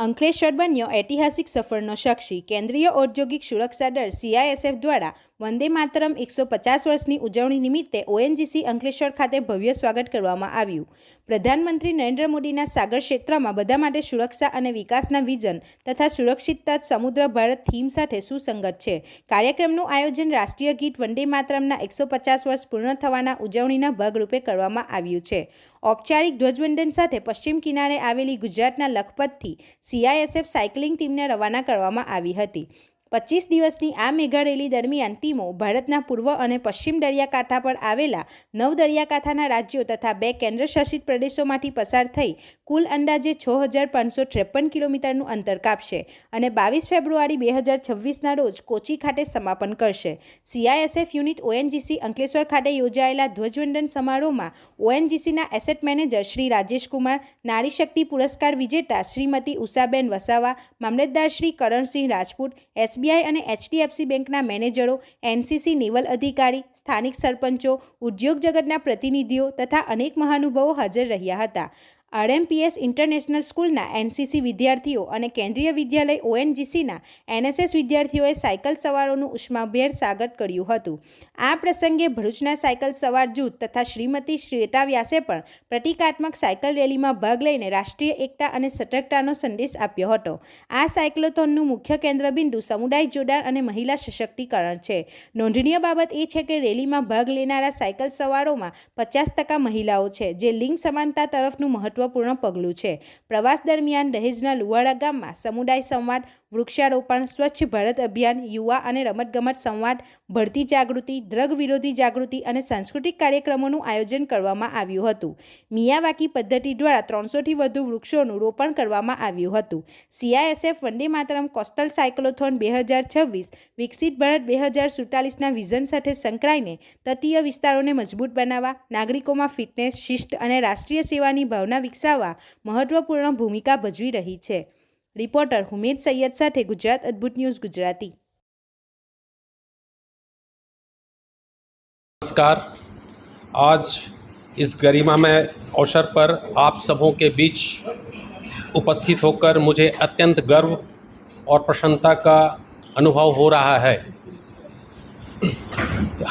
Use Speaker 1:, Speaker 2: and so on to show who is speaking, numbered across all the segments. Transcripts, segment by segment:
Speaker 1: અંકલેશ્વર બન્યો ઐતિહાસિક સફરનો સાક્ષી। કેન્દ્રીય ઔદ્યોગિક સુરક્ષા દળ CISF દ્વારા વંદે માતરમ 150 વર્ષની ઉજવણી નિમિત્તે ONGC અંકલેશ્વર ખાતે ભવ્ય સ્વાગત કરવામાં આવ્યું। પ્રધાનમંત્રી નરેન્દ્ર મોદીના સાગર ક્ષેત્રમાં બધા માટે સુરક્ષા અને વિકાસના વિઝન તથા સુરક્ષિત તટ સમુદ્ર ભારત થીમ સાથે સુસંગત છે। કાર્યક્રમનું આયોજન રાષ્ટ્રીય ગીત વંદે માતરમના 150 વર્ષ પૂર્ણ થવાના ઉજવણીના ભાગરૂપે કરવામાં આવ્યું છે। ઔપચારિક ધ્વજવંદન સાથે પશ્ચિમ કિનારે આવેલી ગુજરાતના લખપતથી CISF સાયકલિંગ ટીમને રવાના કરવામાં આવી હતી। 25 દિવસની આ મેગા રેલી દરમિયાન ટીમો ભારતના પૂર્વ અને પશ્ચિમ દરિયાકાંઠા પર આવેલા 9 દરિયાકાંઠાના રાજ્યો તથા 2 કેન્દ્રશાસિત પ્રદેશોમાંથી પસાર થઈ કુલ અંદાજે 6553 કિલોમીટરનું અંતર કાપશે અને 22 ફેબ્રુઆરી 2026ના રોજ કોચી ખાતે સમાપન કરશે। CISF યુનિટ ONGC અંકલેશ્વર ખાતે યોજાયેલા ધ્વજવંદન સમારોહમાં ONGCના એસેટ મેનેજર શ્રી રાજેશ કુમાર, નારી શક્તિ પુરસ્કાર વિજેતા શ્રીમતી ઉષાબેન વસાવા, મામલતદાર શ્રી કરણસિંહ રાજપૂત, SBI અને HDFC બેંકના મેનેજરો, NCC નેવલ અધિકારી, સ્થાનિક સરપંચો, ઉદ્યોગ જગતના પ્રતિનિધિઓ તથા અનેક મહાનુભાવો હાજર રહ્યા હતા। RMPS ઇન્ટરનેશનલ સ્કૂલના NCC વિદ્યાર્થીઓ અને કેન્દ્રીય વિદ્યાલય ONGCના NSS વિદ્યાર્થીઓએ સાયકલ સવારોનું ઉષ્માભેર સ્વાગત કર્યું હતું। આ પ્રસંગે ભરૂચના સાયકલ સવાર જૂથ તથા શ્રીમતી શ્વેતા વ્યાસે પણ પ્રતિકાત્મક સાયકલ રેલીમાં ભાગ લઈને રાષ્ટ્રીય એકતા અને સતર્કતાનો સંદેશ આપ્યો હતો। આ સાયક્લોથોનનું મુખ્ય કેન્દ્રબિંદુ સમુદાય જોડાણ અને મહિલા સશક્તિકરણ છે। નોંધનીય બાબત એ છે કે રેલીમાં ભાગ લેનારા સાયકલ સવારોમાં 50% મહિલાઓ છે, જે લિંગ સમાનતા તરફનું મહત્વપૂર્ણ પગલું છે। પ્રવાસ દરમિયાન દહેજના લુવાડા ગામમાં સમુદાય સંવાદ, વૃક્ષારોપણ, સ્વચ્છ ભારત અભિયાન, યુવા અને રમતગમત સંવાદ, ભરતી જાગૃતિ, ડ્રગ વિરોધી જાગૃતિ અને સાંસ્કૃતિક કાર્યક્રમોનું આયોજન કરવામાં આવ્યું હતું। મિયાવાકી પદ્ધતિ દ્વારા 300થી વધુ વૃક્ષોનું રોપણ કરવામાં આવ્યું હતું। CISF Vande Mataram coastal cyclothon 2026 વિકસિત ભારત 2047ના વિઝન સાથે સંકળાઈને તટીય વિસ્તારોને મજબૂત બનાવવા, નાગરિકોમાં ફિટનેસ, શિસ્ત અને રાષ્ટ્રીય સેવાની ભાવના વિકસાવવા મહત્વપૂર્ણ ભૂમિકા ભજવી રહી છે। રિપોર્ટર હુમેદ સૈયદ સાથે ગુજરાત અદ્ભુત ન્યૂઝ ગુજરાતી।
Speaker 2: नमस्कार। आज इस गरिमामय अवसर पर आप सबों के बीच उपस्थित होकर मुझे अत्यंत गर्व और प्रसन्नता का अनुभव हो रहा है।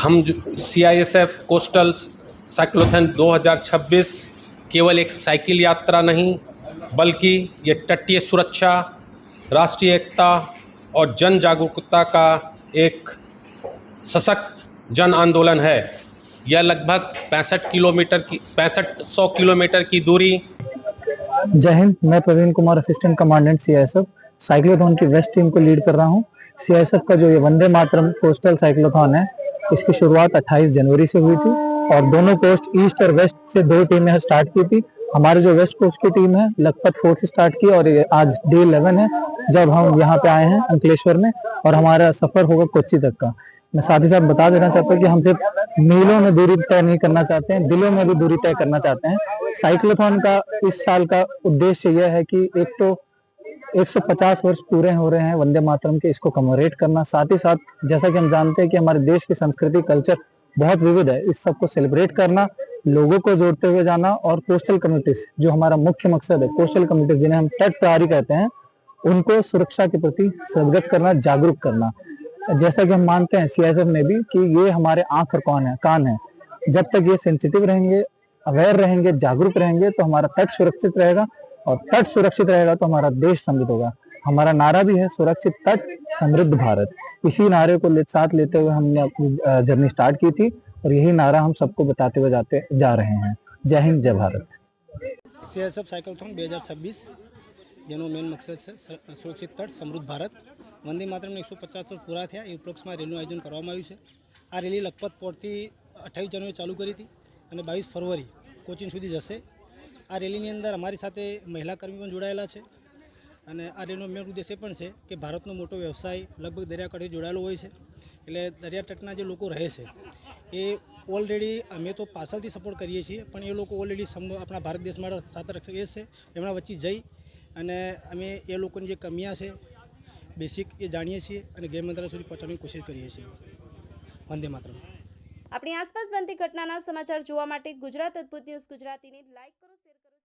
Speaker 2: हम CISF कोस्टल साइक्लोथॉन 2026 केवल एक साइकिल यात्रा नहीं, बल्कि ये तटीय सुरक्षा, राष्ट्रीय एकता और जन जागरूकता का एक सशक्त जन आंदोलन है। यह लगभग 6500 किलोमीटर की दूरी।
Speaker 3: जय हिंद। मैं Praveen Kumar, assistant commandant CISF cyclothon की वेस्ट टीम को लीड कर रहा हूँ। CISF का जो ये वंदे मातरम कोस्टल साइक्लोथॉन है, इसकी शुरुआत 28 जनवरी से हुई थी और दोनों कोस्ट ईस्ट और वेस्ट से 2 टीमें स्टार्ट की थी। हमारी जो वेस्ट कोस्ट की टीम है लखपत फोर्ट से स्टार्ट की और ये आज डे 11 है जब हम यहाँ पे आए हैं अंकलेश्वर में, और हमारा सफर होगा कोच्चि तक का। मैं साथ ही साथ बता देना चाहता हूँ कि हम सिर्फ मीलों में दूरी तय नहीं करना चाहते हैं, दिलों में भी दूरी तय करना चाहते हैं। साइक्लोथॉन का इस साल का उद्देश्य यह है कि एक तो 150 वर्ष पूरे हो रहे हैं वंदे मातरम के, इसको कमेमोरेट करना, साथ ही साथ जैसा कि हम जानते हैं कि हमारे देश की संस्कृति कल्चर बहुत विविध है, इस सबको सेलिब्रेट करना, लोगों को जोड़ते हुए जाना, और कोस्टल कम्युनिटीज जो हमारा मुख्य मकसद है, कोस्टल कम्युनिटीज जिन्हें हम तट प्रहरी कहते हैं, उनको सुरक्षा के प्रति सजग करना, जागरूक करना। जैसा कि हम मानते हैं CISF में भी कि ये हमारे आंख और कान है। जब तक ये सेंसिटिव रहेंगे, अवेयर रहेंगे, जागरूक रहेंगे, तो हमारा तट सुरक्षित रहेगा, और तट सुरक्षित रहेगा तो हमारा देश समृद्ध होगा। हमारा नारा भी है सुरक्षित तट समृद्ध भारत। इसी नारे को साथ लेते हुए हमने अपनी जर्नी स्टार्ट की थी और यही नारा हम सबको बताते हुए जा रहे हैं। जय हिंद, जय भारत।
Speaker 4: CISF साइक्लोथॉन 2026 જેનો મેઇન મકસદ છે સુરક્ષિત તટ સમૃદ્ધ ભારત। વંદે માતરમને 150 વર્ષ પૂરા થયા એ ઉપલક્ષમાં રેલીનું આયોજન કરવામાં આવ્યું છે। આ રેલી લખપત પોર્ટથી 28 જાન્યુઆરી ચાલુ કરી હતી અને 22 ફરવરી કોચીન સુધી જશે। આ રેલીની અંદર અમારી સાથે મહિલા કર્મી પણ જોડાયેલા છે અને આ રેલીનો મેઇન ઉદ્દેશ્ય પણ છે કે ભારતનો મોટો વ્યવસાય લગભગ દરિયાકાંઠે જોડાયેલો હોય છે, એટલે દરિયાતટના જે લોકો રહે છે એ ઓલરેડી અમે તો પાછળથી સપોર્ટ કરીએ છીએ, પણ એ લોકો ઓલરેડી આપણા ભારત દેશ માટે સાત રક્ષક એ છે, એમના વચ્ચે જઈ અને અમે એ લોકોની જે કમિયા છે બેસિક એ જાણીએ છીએ અને ગૃહ મંત્રાલય સુધી પહોંચવાની કોશિશ કરીએ છીએ। વંદે માતરમ।
Speaker 5: આપણી આસપાસ બનતી ઘટનાના સમાચાર જોવા માટે ગુજરાત અદ્ભુત ન્યૂઝ ગુજરાતીને લાઈક કરો, શેર કરો।